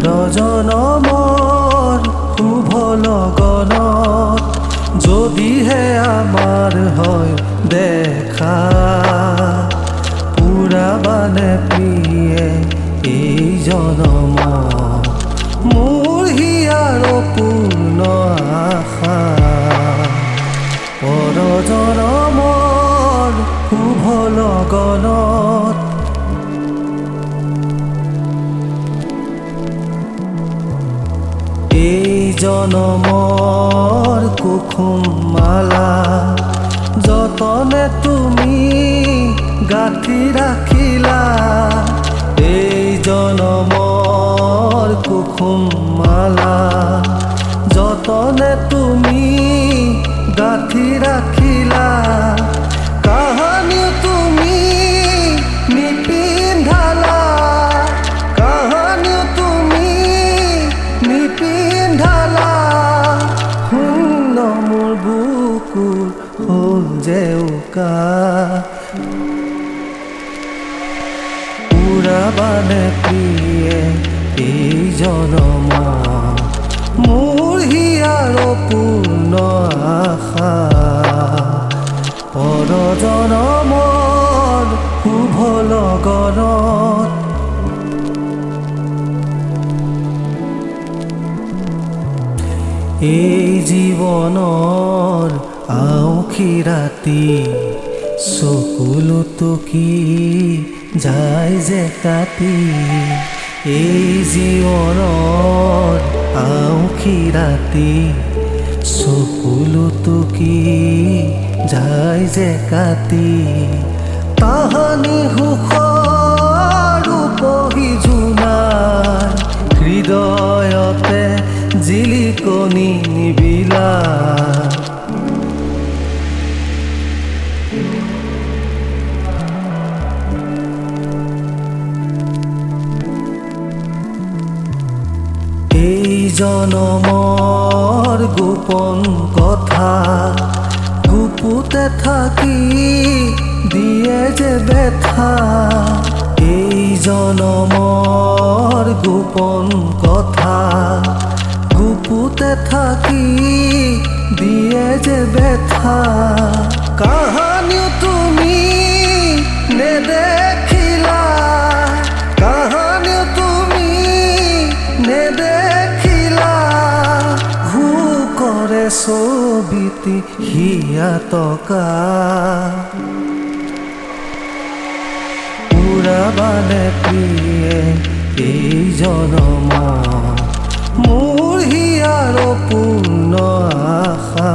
জনমৰ শুভ লগনত যদিহে আমাৰ হয় দেখা পুৰাবানে প্ৰিয়ে এই জনম মোৰ হিয়াৰ পূৰ্ণ আশা পৰ জনমৰ শুভ লগনত এই জনমৰ কুসুম মালা যতনে তুমি গাঁঠি ৰাখিলা এই জনমৰ কুসুম মালা যতনে তুমি গাঁঠি ৰাখিলা কাহানিও তুমি নিপিন্ধালা কাহানিও তুমি নিপিন্ধালা শূন্য মোৰ বুকুৰ হ'ল জেউকা পুৰাবানে প্ৰিয়ে এই জনম মোৰ হিয়াৰ পূৰ্ণ আশা পৰ জনমৰ শুভ লগনত এই জীৱনৰ আউসী ৰাতি চকুলো টুকি যায় যে কাটি এই জীৱনৰ আউসী ৰাতি চকুলো টুকি যায় যে কাটি তাহানি সুখৰ উপহি জোনাই হৃদয়তে জিলিকনি নিবিলা এই জনমৰ গোপন কথা গুপুতে থাকি দিয়ে যে ব্যথা এই জনমৰ গোপন কথা গুপুতে থাকি দিয়ে যে ব্যথা কাহানিও তুমি নেদেখিলা কাহানিও তুমি নেদেখিলা হু কৰে ছবিটি হিয়া টকা পুৰাবানে প্ৰিয়ে এই জনম মোৰ হিয়াৰ পূৰ্ণ আশা